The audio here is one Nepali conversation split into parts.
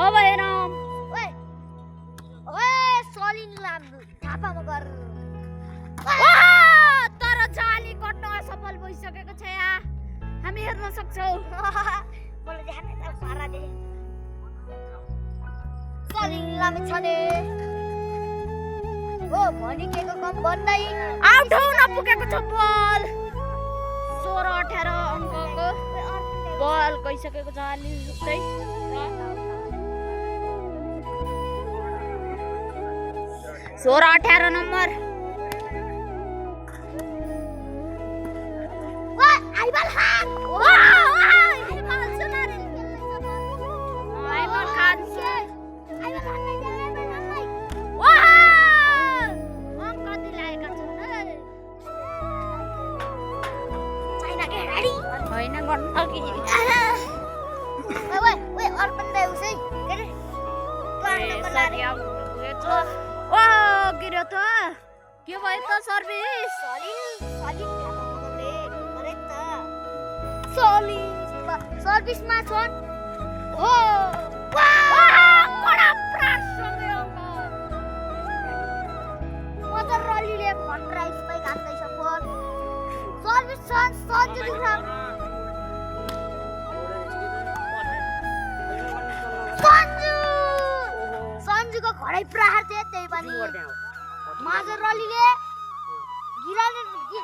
अब हेरौँ ओए ओए सलिङलाई थापामा गर तर जाली कट्न असफल भइसकेको छ या हामी हेर्न सक्छौ मलाई ध्यान त पारा दे सलिङलाई छने ओ भनेको कम भन्दै आउट हुन पुगेको छ बल 16-18 अङ्कको बल गइसकेको छ अलि सुत्दै 16-18 नम्बर आइबल खान आइबल सुनारी आइबल खान आइबल खान अङ्क दिलाएका छन् चाइना के रेडी होइन गण्डकी ओए ओए अर्पण दे उसै के रे गर्न लागे ओ गिर्यो त के भयो त सर्भिस सलिङ थापाले गरे त सर्भिसमा छन् हो कडा प्रासले अङ्क मदर रलीले भट्रा स्पाइक हान्दैछ बल सर्भिस छन् सन्जु दिखाम सन्जुको घरै प्रहार थियो त्यही पनि मदर रलीले गिराले के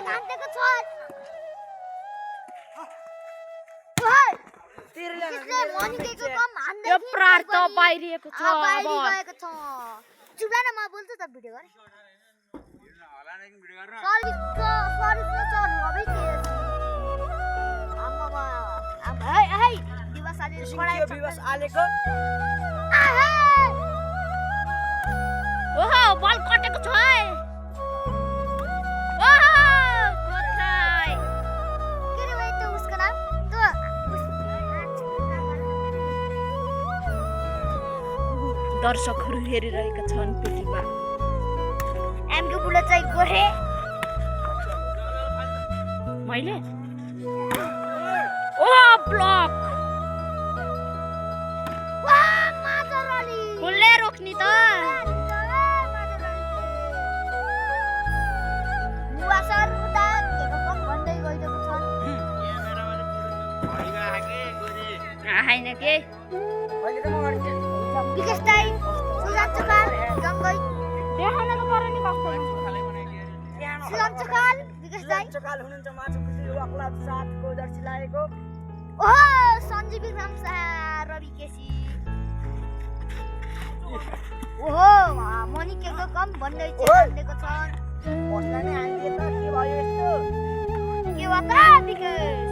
हान्देको छ त्यसले मनिकेको कम हान्दै यो प्रार त बाहिरिएको छ बाहिर अब गएको छ चुप्ला न म बोल्छु त भिडियो गरे सर्भिस सर हबै के आम्मामा है दिवस आले पढाइ दिवस आलेको ओहो बल कटेको छ है ओहो कोत्राइ के रे भाइ त उसको नाम त दर्शकहरू हेरिरहेका छन् पिटीमा एमको बुढो चाहिँ गोरे मैले ओ ब्लक वा मदर रली फुलले रोक्नी त बुवा सर उता केको कम भन्दै गइरहेको छ आएन के अहिले त म गर्छु विकास दाइ सुजान चकाल जङ्गै देखाउन त पर्यो नि कस्तो सुजान चकाल विकास दाइ चकाल हुनुहुन्छ माछु खुसी वक्ला 7 को जर्सी लागेको ओहो सञ्जीव विक्रम शाह रवि केसी ओहो मनिकेको कम भन्दै भन्देको छन् बस्दा नै हामीले त के भयो यस्तो के वता विकास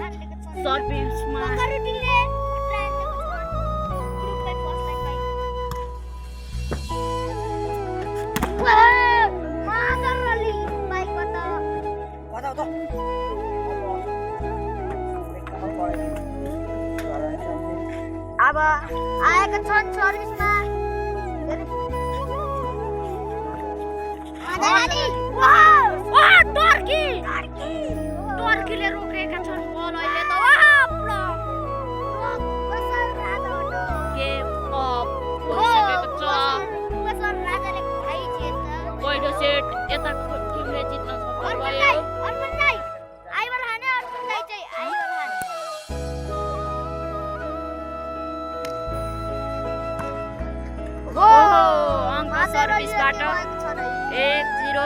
हान्देको छन् सर्भिसमा करुटिले हान्देको छन् ग्रुपलाई फर्स्ट लाइन भाइ मदर रली बाइकबाट बताउ त अब आएका छन् सर्भिसमा टर्कीले रोकेका छन् बल अहिले त गेम अफ भइसकेको छ पहिलो सेट यताको टिमले जित्न सफल भयो अङ्क सर्भिसबाट 1-0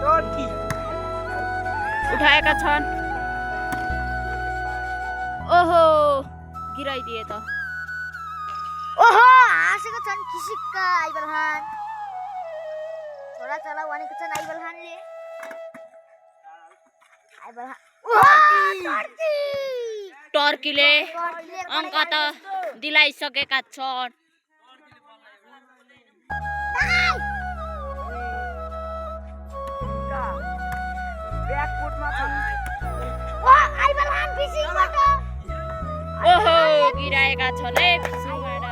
टर्की उठाएका छन् ओहो गिराइदिए त ओहो हाँसेको छन् किसिक्का आइबल खान छोरा चला भनेको छन् आइबल खानले आइबल खान टर्कीले अङ्क त दिलाइसकेका छन् ब्याकफुटमा छ आइबल खान फिसिङबाट ओहो गिराएका छन् है फिसिङबाट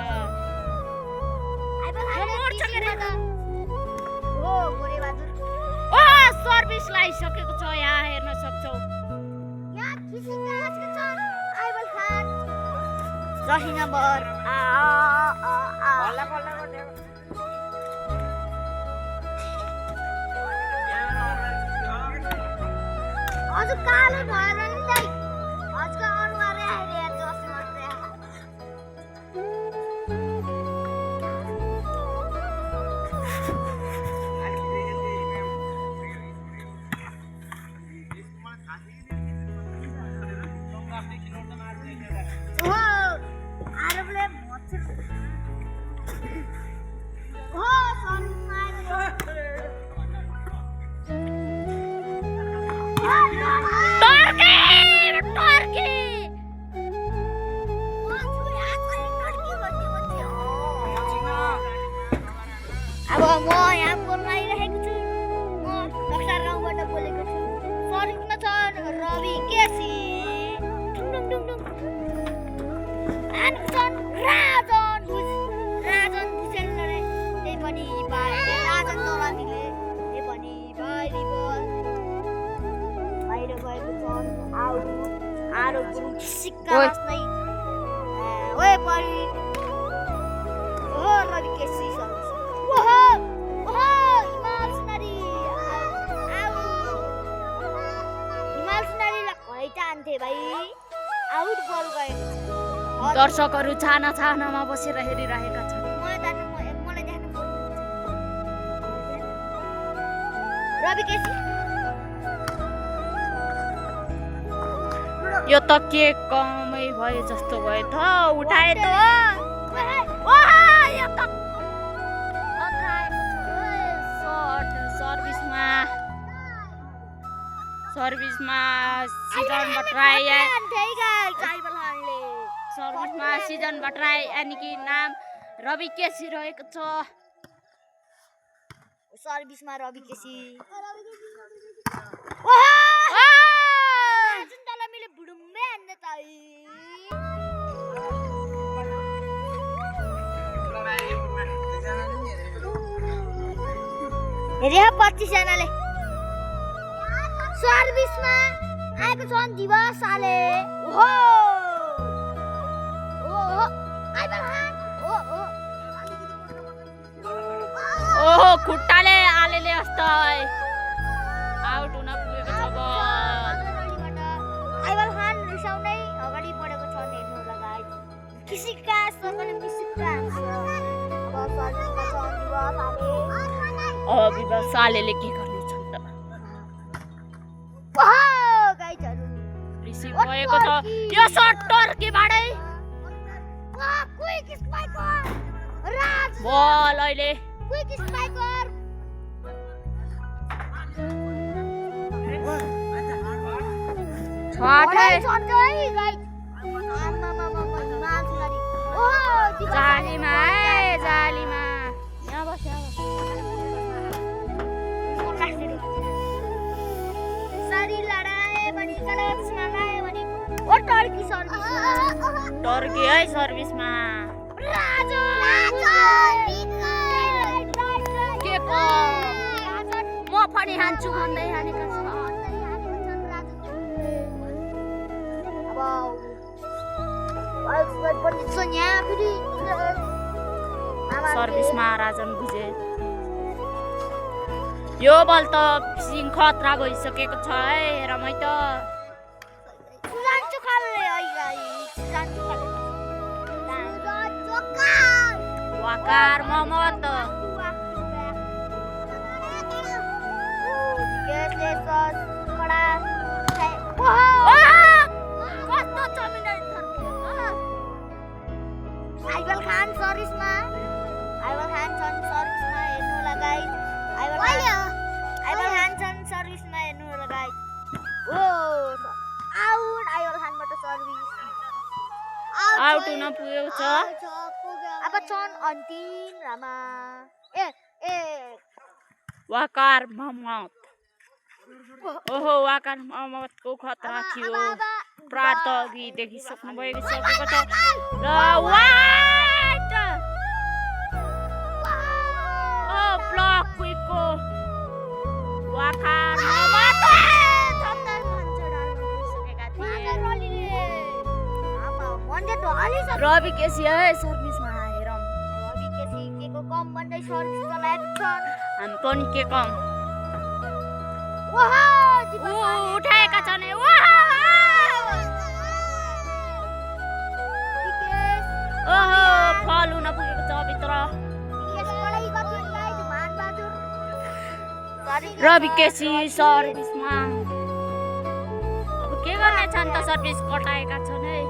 आइबल खान मर्छ के रे त ओ गोरे बहादुर सर्भिस लगाइसकेको छ यहाँ हेर्न सक्छौ यहाँ खिसिकासको छ आइबल खान रही नम्बर बल्ल बल्ल गर्ने हजुर कालो भएर नि दाइ हजुरको अनुहारै आइरहेको छ अस्ति मात्रै आरोपले मच्छर हो अब म यहाँ बोल्न आइरहेको छु म नक्सा गाउँबाट बोलेको छु सर्भिसमा छ रवि केसी अनि छन् राजन भुजेल त्यही पनि राजन दौलानीले त्यही पनि बाहिर गएको छन् आरो गुरुङ सिक्का बस्नै ओए परि हो रवि केसी सर्भिस ओहो हिमाल सुनारीलाई खै चाहन्थे भाइ आउट बल गएको दर्शकहरू छानामा बसेर हेरिरहेका छन् मलाई देख्न रवि केसी यो त के कमै भयो जस्तो भयो त उठाए त यो त सर्भिसमा सिजन भट्टराई यानि कि नाम रवि केसी रहेको छ सर्भिसमा रवि केसी मैले बुडुम्बै हान्ने त हेरे 25 जनाले सर्भिसमा आएको छन् दिवस साले ओहो ओहो खुट्टाले आलेले अस्ताइ आउट हुन पुगेको छ बल आइबल खान रिसाउनै अगाडि बढेको छ हेर्नु लगाइ किसिका सबैले किसिका अब सर्भिसमा छ दिवस साले विवाह सालेले के गर्ने छन् त गाइजहरु रिसिभ भएको छ यो सर्ट टर्कीबाटै क्विक स्पाइकर राज बल अहिले क्विक स्पाइकर छाटे जालीमा यहाँ बस सारी लडाए पनि कलेक्समा लाए पनि ओ टर्की सर्भिसमा टर्की है सर्भिसमा के को म पनि हान्छु भन्दै हानेको छ सर्भिसमा राजन भुजे यो बल त सिङ खतरा भइसकेको छ है रमै त वाकार मोहम्मद आइबल खान सर्भिसमा हेर्नु लगाई आइबल खान सर्भिसमा हेर्नु लगाई ओ आउट आइबल खानबाट सर्भिस आउट हुन पुगेको छ अब छन् अन्तिम रामा ए वाकार मोहम्मद ओहो वाकार मोहम्मदको खतरा थियो प्रार्थ अघि देखिसक्नु भएको छ र वाइट ब्लक क्विकको वाकार रवि केसी है सर्भिसमा हेरौँ रवि केसी के को कम भन्दै सर्भिस चलाएको छन् हामी पनि के कम ओहो उठाएका छन् ओहो फल हुन पुगेको छ भित्र रवि केसी सर्भिसमा अब के गर्ने छन् त सर्भिस कटाएका छन् है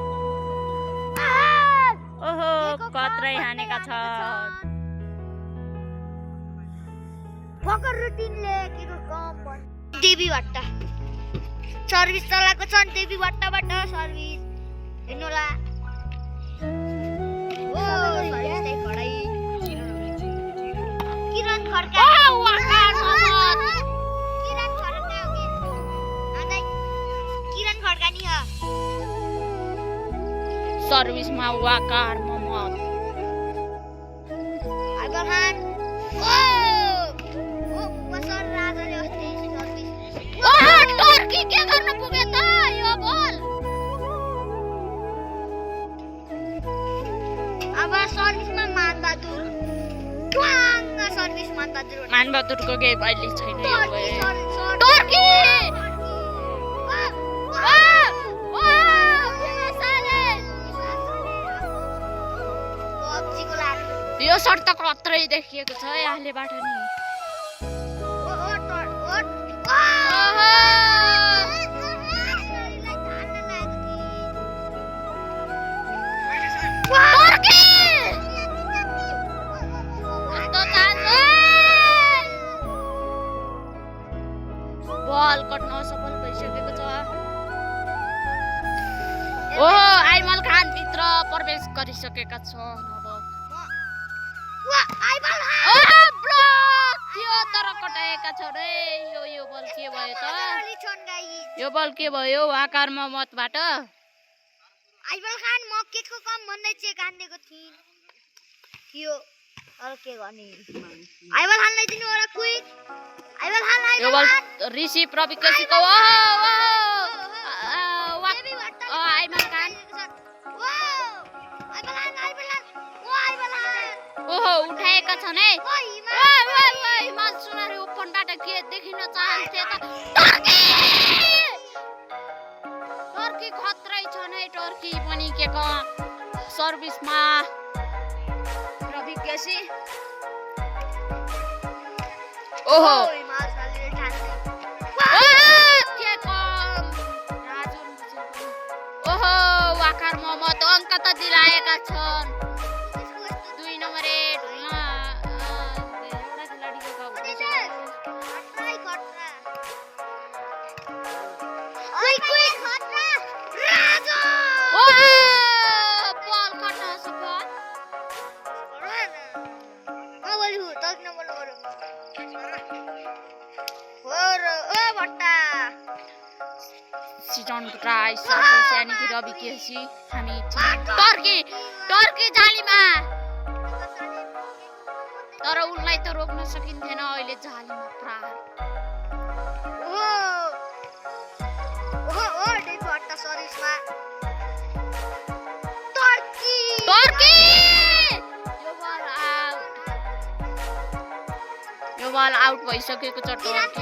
ओहो कत्रै हानेका छन् भर्खर रुटिनले के को कम भन् देवी भट्टा सर्भिस चलाएको छन् देवी भट्टाबाट सर्भिस हेर्नुहोला ओ सर्भिस चाहिँ खडाइ किरण खड्का किरण खड्का हो के आँदै किरण खड्का नि हो सर्भिसमा वाकार मोहम्मद आइबल खान ओ बसर राजाले अस्ति सर्भिस ओहो टर्की के गर्न पुगे त यो बोल अब सर्भिसमा मानबहादुर ट्वाङ सर्भिस मानबहादुरको केही अहिले छैन टर्की यो सर्ट त कत्रै देखिएको छ यहाँलेबाट नि बल कट्न असफल भइसकेको छ ओहो आइमल खान भित्र प्रवेश गरिसकेका छन् तर कटाएका छन् है यो बल के भयो त यो बल के भयो आकार मोहम्मदबाट आइबल खान म केको कम भन्दै चेक हान्नेको थियो अरु के गर्ने आइबल खानलाई दिनु होला क्विक आइबल खान यो बल ऋषि रवि केसीको आइमल खान ओहो उठाएका छन् है हिमाल सुनारी ओपनबाट के देखिन चाहन्थे त टर्की खत्रै छन् है टर्की पनि के को सर्भिसमा रवि केसी ओहो के कम ओहो वाकार मोहम्मद अङ्क त दिलाएका छन् 2 नम्बर 8 सिजन ट्राई सर्भिस यानी कि रवि केसी हामी टर्की जालीमा तर उनलाई त रोक्न सकिन्थेन अहिले जालीमा प्रार यो बल आउट भइसकेको छ टर्की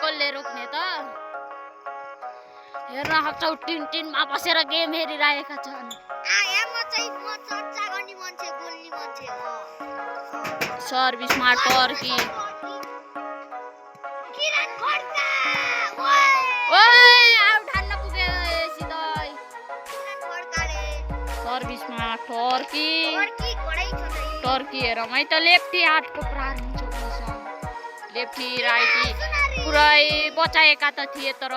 कसले रोक्ने त हेर्न सक्छौ टिनमा बसेर गेम हेरिरहेका छन् सर्भिसमा टर्की आउट हान्न पुगे सिधै सर्भिसमा टर्की हेरौँ है त लेफ्टी हातको प्रारम्भ लेफ्टी राइटी पुरै बचाएका त थिए तर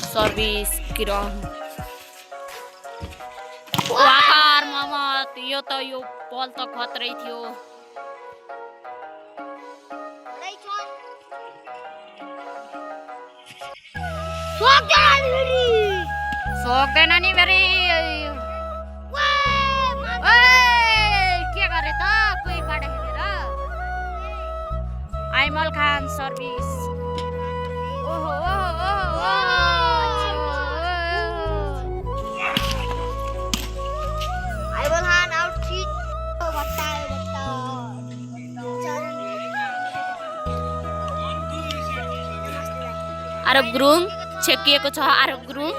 सर्भिस किरण वाकार मोहम्मद यो बल त खतरै थियो सक्दैन नि फेरि के गरे त कोही बाटो खेलेर आइमल खान सर्भिस ओहो आइमल खान आउटफिट भट्टा आरब गुरुङ छेकिएको छ आरब गुरुङ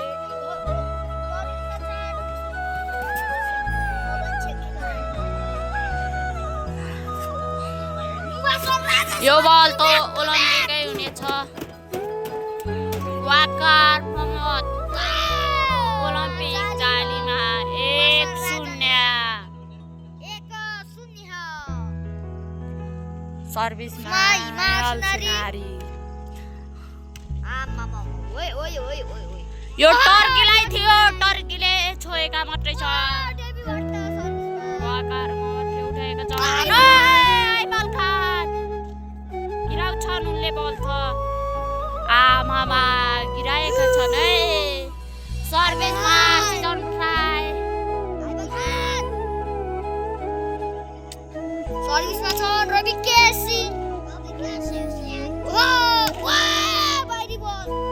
यो बल त ओलम्पिकै हुनेछ वाकार मोहम्मद ओलम्पिक जालीमा 1-0 सर्भिसमा नारी यो टर्कीलाई थियो टर्कीले छोएका मात्रै छ वाकार मोहम्मदले उठाएका छ आइमल खान गिराउँछन् उनले बल थ आमामा गिराएका छन् है सर्भिसमा सिजन फ्राई सर्भिसमा छ रवि केसी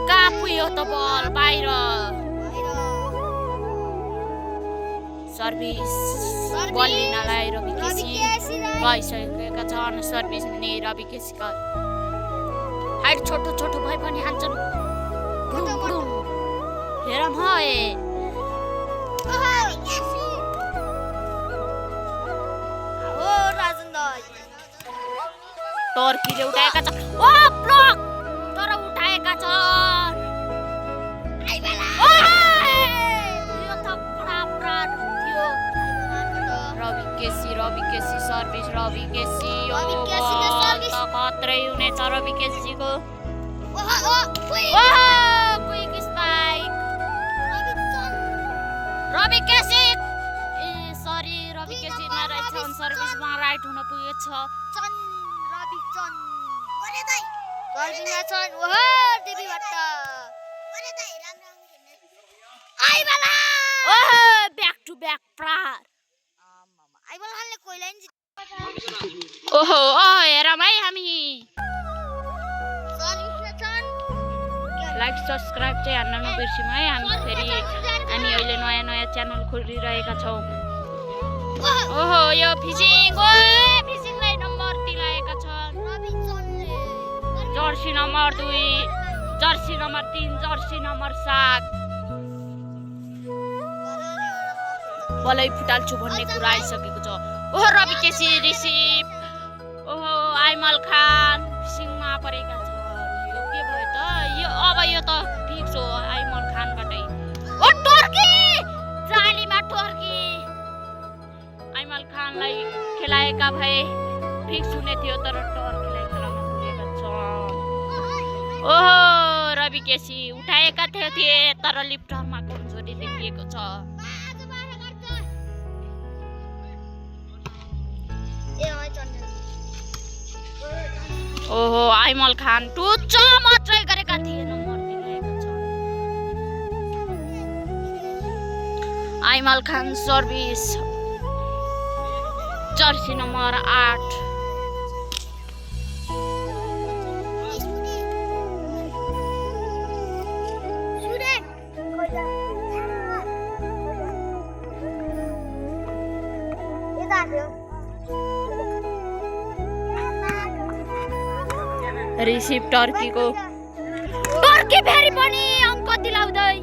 कहाँ पुग्यो त बल बाहिर सर्भिस बल लिनलाई रवि केसी गइसकेका छन् सर्भिस लिने रवि केसीका हाइट छोटो छोटो भए पनि हान्छन् हेरौँ है टर्कीले उठाएका छन् ओ ब्लक तर उठाएका छन् रवि केसी सर्भिस रवि केसी यो खत्रै हुनेछ रवि केसीको quick spike Ravi KC sorry Ravi KC नरहेछन् सर्भिसमा राइट हुन पुगेछ ब्याक टु ब्याक प्रार ओहो हेरौँ है हामी लाइक सब्सक्राइब चाहिँ हान्न नबिर्सौँ है हामी अहिले नयाँ च्यानल खोलिरहेका छौँ ओहो यो फिसिङलाई नम्बर दिलाएका छन् Jersey number 2 Jersey number 3 Jersey number 7 बलै फुटाल्छु भन्ने कुरा आइसकेको छ ओहो रवि केसी रिसिभ ओहो आइमल खान फिसिङमा परेका छन् यो के भयो त यो त फिक्स हो आइमल खानबाटै ओ टर्की जालीमा टर्की आइमल खानलाई खेलाएका भए फिक्स हुने थियो तर टर्कीलाई खेलाउन पुगेका छ ओहो रवि केसी उठाएका थिए तर लिफ्टरमा कमजोरी देखिएको छ ओहो आइमल खान टुच्च मात्रै गरेका थिए नम्बर दिएको छ आइमल खान सर्भिस जर्सी नम्बर 8 रिसिभ टर्कीको टर्की फेरि पनि अङ्क दिलाउँदै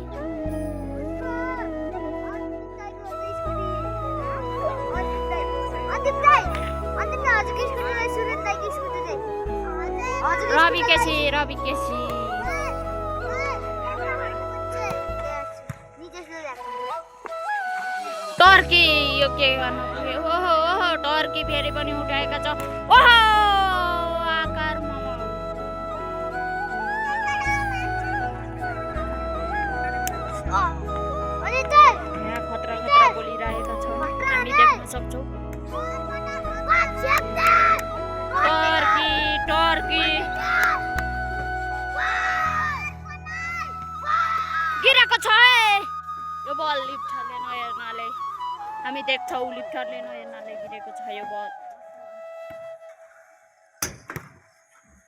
रवि केसी टर्की यो के गर्नु पुग्यो ओहो टर्की फेरि पनि उठाएका छ ओहो आकारमा खतरा बोलिरहेका छौँ हामी देख्न सक्छौँ टर्की बल लिफ्टरले नहेर्नाले हामी देख्छौँ लिफ्टरले नहेर्नाले गिरेको छ यो बल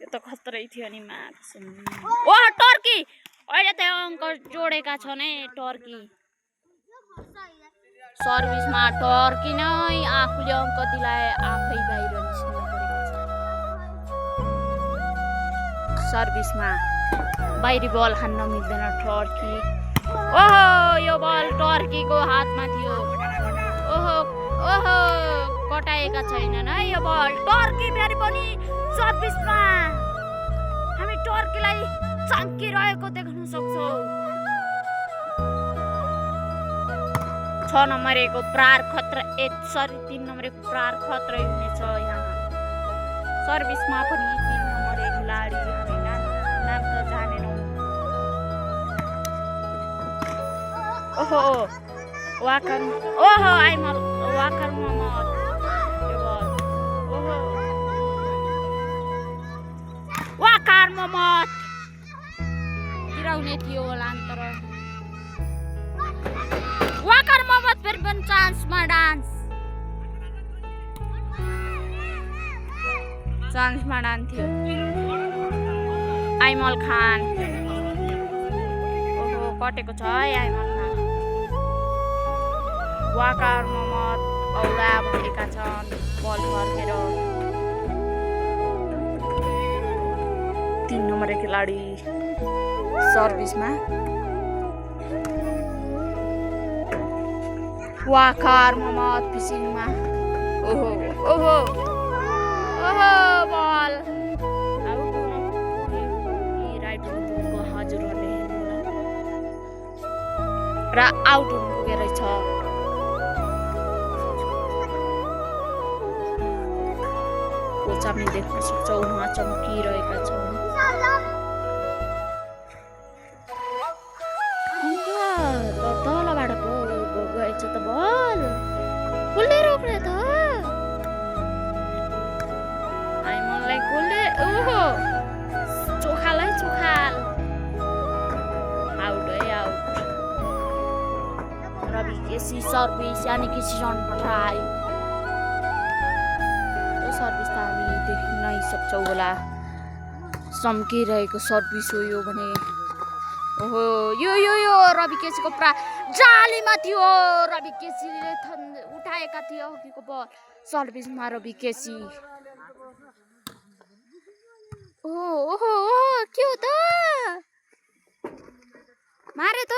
यो त खतरै थियो नि ओ टर्की अहिले त अङ्क जोडेका छन् है टर्की सर्भिसमा टर्की नै आफूले अङ्क दिलाए आफै बाहिर निस्किनु परेको छ सर्भिसमा बाहिरी बल हान्न मिल्दैन टर्की ओहो यो बल टर्कीको हातमा थियो ओहो ओहो कटाएका छैनन् है यो बल टर्की फेरि पनि सर्भिसमा हामी टर्कीलाई चाङ्किरहेको देख्न सक्छौँ 6 नम्बरको प्रार खतरा 3 नम्बरको प्रार खतरा हुनेछ यहाँ सर्भिसमा पनि 3 नम्बर खेलाडी हामी नाम त जानेनौँ ओहो वाकर ओहो आइमल वाकर मोहम्मद यो बल ओहो वाकर मोहम्मद गिराउने थियो होला तर वाकर मोहम्मद फेरि पनि चान्समा डान्स थियो आइमल खान ओहो कटेको छ है आइमल खान वाकर मोहम्मद औडा भएका छन् बल फर्केर 3 नम्बर खेलाडी सर्भिसमा वाकर मोहम्मद फिसिङमा ओहो ओहो ओहो बल राइट हजुरहरूले र आउट हुनु पुगेर छ कोच हामी देख्न सक्छौँ उहाँ चम्किरहेका छौँ तलबाट गएछ त बल कसले रोक्ने त आइमललाई कसले ओहो चोखाल है चोखाल आउट है आउट रवि केसी सर्भिस यानि कि सिजन पठायो यो सर्भिस त हामी देख्न नै सक्छौँ होला चम्किरहेको सर्भिस हो यो भने ओहो यो यो यो रवि केसीको जालीमा थियो रवि केसीले उठाएका थियो अघिको बल सर्भिसमा रवि केसी ओहो ओहो के हो त मारे त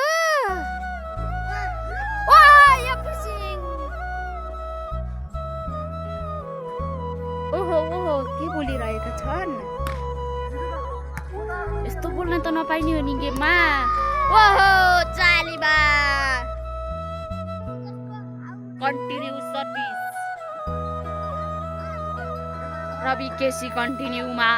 ओ यो फिसिङ ओहो ओहो के बोलिरहेका छन् यस्तो बोल्न त नपाइने हो नि गेममा ओहो जालीमा कन्टिन्यू सर्भिस रवि केसी कन्टिन्यूमा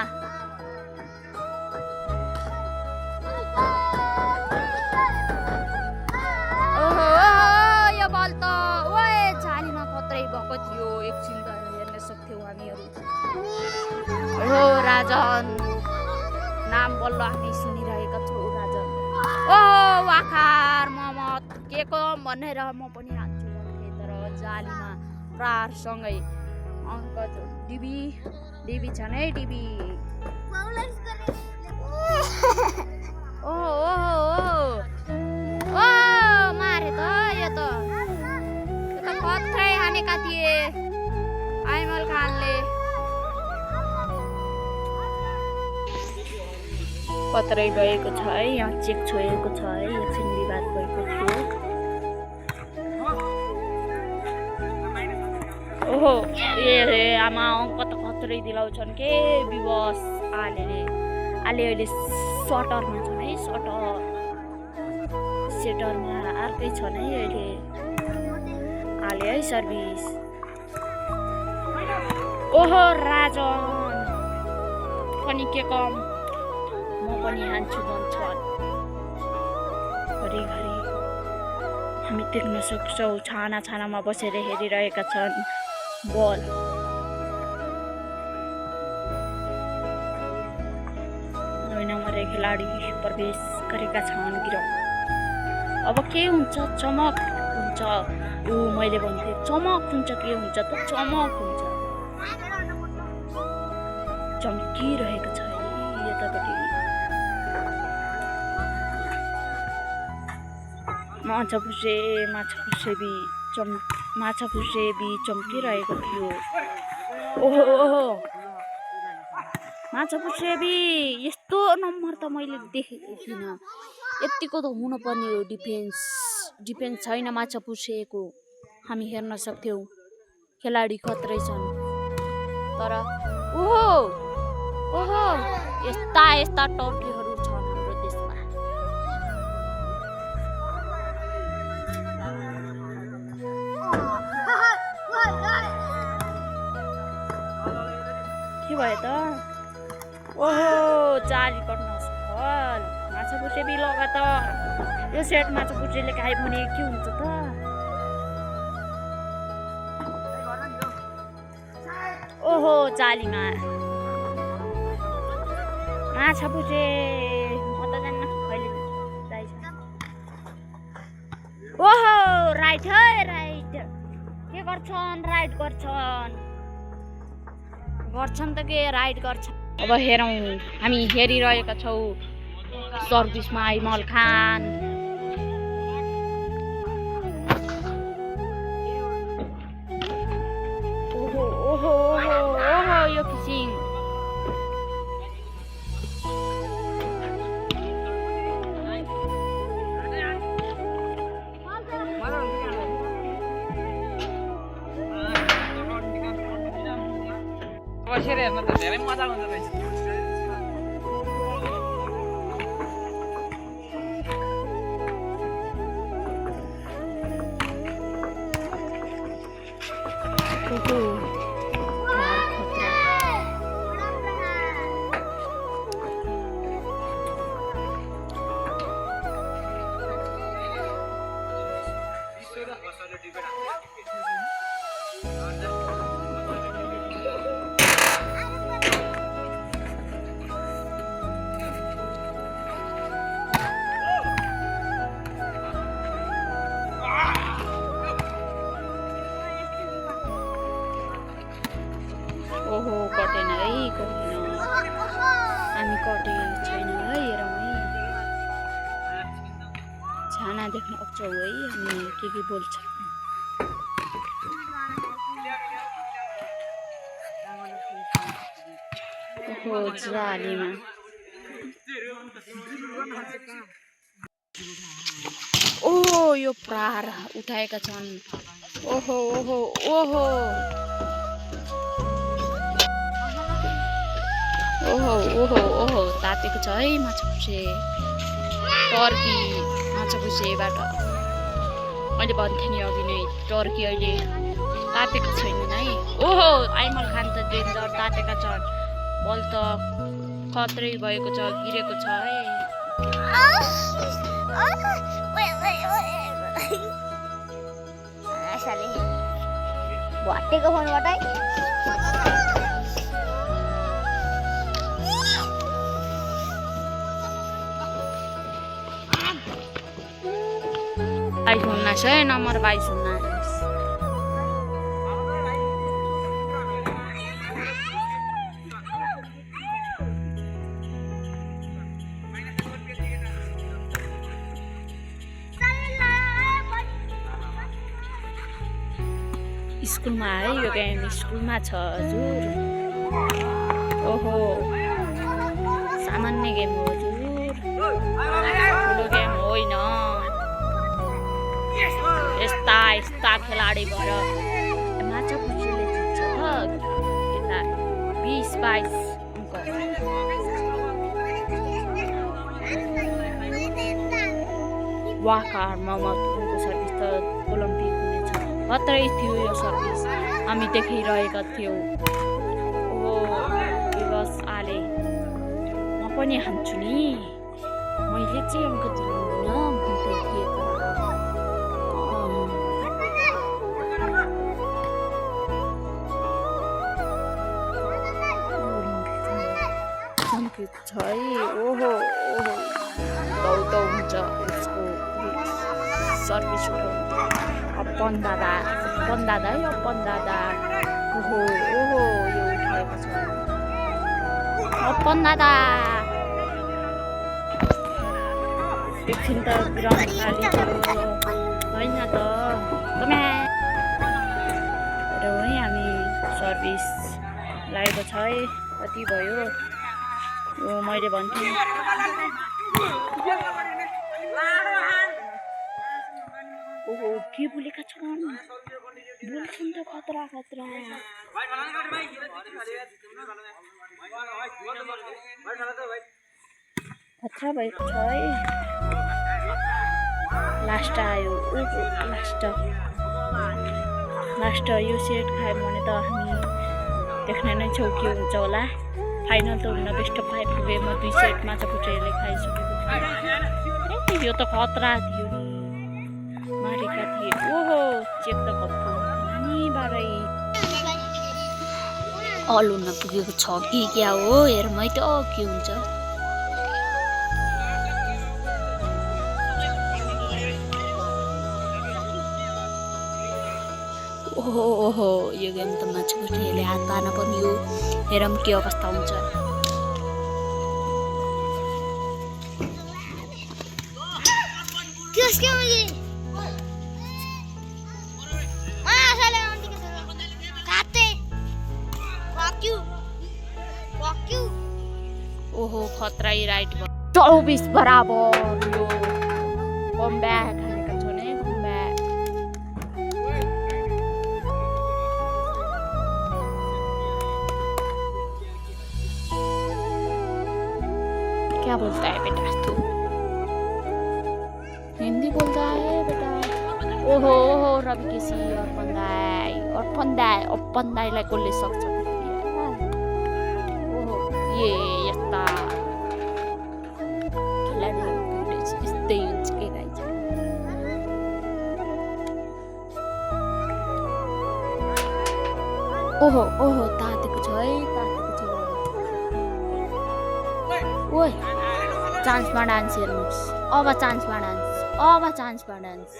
ओहो यो बल त ओए जालीमा खतरै भएको थियो एकछिन त हेर्न सक्थ्यौँ हामीहरू ओहो राजन नाम बल्ल हामी सुनिरहेका छौँ राजन ओ वाकार मोहम्मद के को भनेर म पनि हान्छु भन्थे तर जालीमा प्रारसँगै अङ्क डिबी छन् है डिबी ओहो ओहो ओ मारे त यो त खतरै हानेका थिए आइमल खानले खतरै गएको छ है यहाँ चेक छोएको छ है एकछिन विवाद भएको थियो ओहो ए आमा अङ्क त खतरै दिलाउँछन् के विवश आले अहिले सटरमा छन् है सेटरमा अर्कै छन् है अहिले आले है सर्भिस ओहो राजन पनि के कम म पनि हान्छु भन्छन् घरिघरि हामी देख्न सक्छौँ छानामा बसेर हेरिरहेका छन् बल 9 नम्बर खेलाडी प्रवेश गरेका छन् गिराउँ अब के हुन्छ चमक हुन्छ मैले भन्थे चमक हुन्छ के हुन्छ त चमक हुन्छ चम्किरहेको छ है यतापट्टि माछा फुसेबी चम्किरहेको थियो ओहो माछा फुसेबी यस्तो नम्बर त मैले देखेको थिइनँ यतिको त हुनुपर्ने हो डिफेन्स छैन माछा फुसेको हामी हेर्न सक्थ्यौँ खेलाडी खत्रै छन् तर ओहो यस्ता टर्कीहरू छन् हाम्रो देशमा के भयो त ओहो जाली कट्न सफल माछा फुसेबी लगातार यो सेट माछा फुसेले खायो भने के हुन्छ त ओहो जालीमा माछा फुसे म त जान्न कहिले जाइछ ओहो राइट के गर्छन् राइट गर्छन् त के राइट गर्छन् अब हेरौँ हामी हेरिरहेका छौँ सर्भिसमा आइमल खान ओहो यो फिसिङ बसेर हेर्न त धेरै मजा आउँछ रहेछ ओहो कटेन है हामी कटे छैन है हेरौँ है छाना देख्न अप्छौँ है हामी के बोल्छ ओहो जालीमा ओहो यो प्रहार उठाएका छन् ओहो तातेको छ है माछा फुसे टर्की माछा फुसेबाट मैले भन्थेँ नि अघि नै टर्की अहिले तातेको छैनन् है ओहो आइमल खान त डेन्जर तातेका छन् बल त खत्रै भएको छ गिरेको छ है भट्टेको फोनबाट $22 है नम्बर 22 स्कुलमा है यो गेम स्कुलमा छ हजुर ओहो सामान्य गेम हो हजुर ठुलो गेम होइन यस्ता खेलाडी भएर माछा फुसेले जित्छ त यता 20-22 अङ्क वाकार मोहम्मदको सर्भिस त ओलम्पिक हुनेछ खत्रै थियो यो सर्भिस हामी देखिरहेका थियौँ ओ बस आले म पनि हान्छु नि मैले चाहिँ अङ्क दिनुहुन्न भन्दै थिएँ छ है ओहो दौड हुन्छ यसको सर्भिस उठाउँथ्यो अपन दादा है अपन दादा ओहो ओहो यो उठाएको छ अपन दादा एकछिन त ग्राउन्ड खाली छ होइन त कम्या र है हामी सर्भिस लागेको छ है कति भयो ओ मैले भन्थेँ ओहो के बोलेका छन् बोल्छन् त खतरा खतरा खतरा भएको छ है लास्ट आयो ओहो लास्ट यो सेट खायौँ भने त हामी देख्न नै छौँ के हुन्छ होला फाइनल त हुन बेस्ट अफ 5 वेमा 2 सेट माछा पुच्छरले खाइसकेको थियो यो त खतरा थियो नि मारेका थिए ओहो चेक त कप्पु नानी बाबै अल हुन पुगेको छ कि क्या हो हेर मै त के हुन्छ ओहो ओहो यो गेम त माछा पुच्छरले हात पार्न पनि यो हेरौँ के अवस्था हुन्छ किसके मुझे साले आंटी के साथ खाते वाक्यू ओहो खतरा राइट 24 बराबर यो कमब्याक हानेका छन् है कमब्याक क्या बोलता है बेटा तू हिंदी बोलता है बेटा ओहो ओहो रवि केसी अर्पण दाईलाई कसले सक्छ ओहो ये यस्ता खेलाडीहरू यस्तै हुन्छ के गाइज ओहो ओहो तातेको छ है ओइ चान्समा डान्स हेर्नुहोस् अब चान्समा डान्स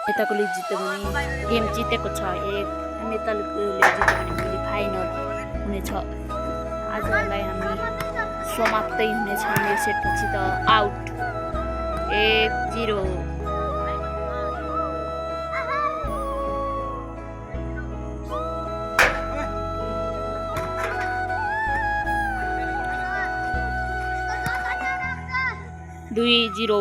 यताकोले जित्यो भने गेम जितेको छ नेताले जित्यो भने भोलि फाइनल हुनेछ आजलाई हामी समाप्तै हुनेछ यो सेटपछि त आउट 1-0 2-0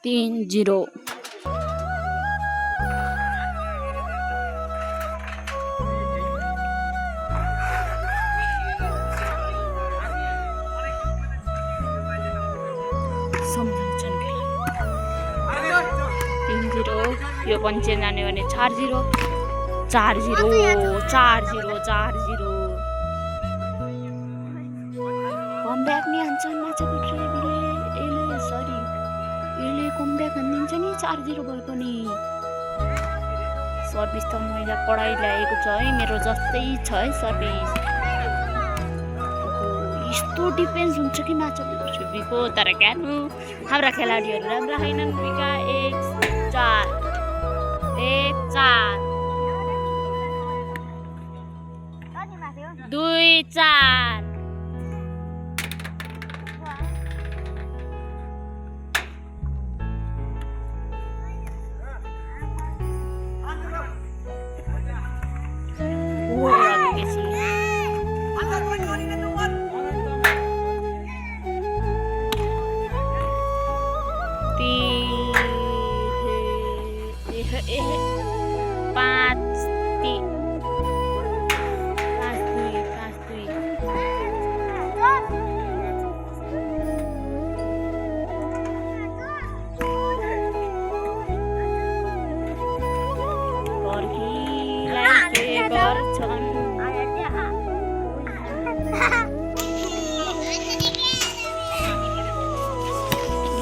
3-0 यो पनि चेन्ज जाने भने 4-0 कमब्याक नि हान्छन् माछा पुच्छरले यसले कमब्याक हानिदिन्छ नि 4-0 भयो पनि सर्भिस त मैले पढाइ ल्याएको छ है मेरो जस्तै छ है सर्भिस यस्तो डिफेन्स हुन्छ कि माछा पुच्छरको तर क्यानु हाम्रा खेलाडीहरू राम्रा छैनन् 2-4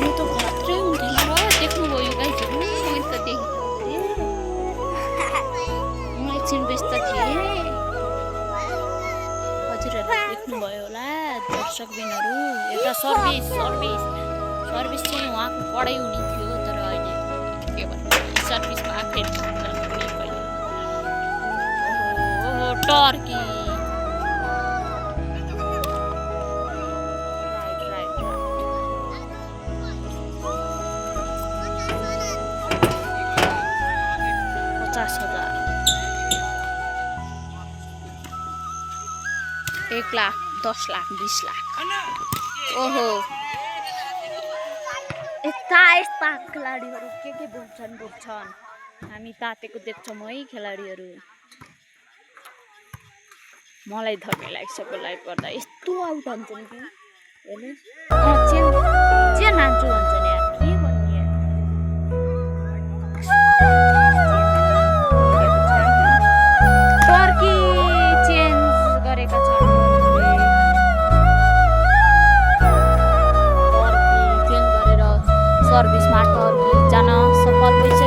यो त खत्रै सक्दैनहरू एउटा सर्भिस चाहिँ उहाँको पढाइ हुने थियो तर अहिले के भन्नु सर्भिसमा फेरि ओहो टर्की राइट 50,000 1 लाख 10 लाख 20 लाख ओहो यस्ता खेलाडीहरू के बोक्छन् हामी तातेको देख्छौँ है खेलाडीहरू मलाई धक्कै लाग्छ बोलाइ पर्दा यस्तो आउट हुन्छन् कि हेर्नु चेन हान्छु भन्छन् यार के भन्नु यार टर्की चेन्ज गरेका छन् सर्भिसमा टर्की जान सफल भइसक्यो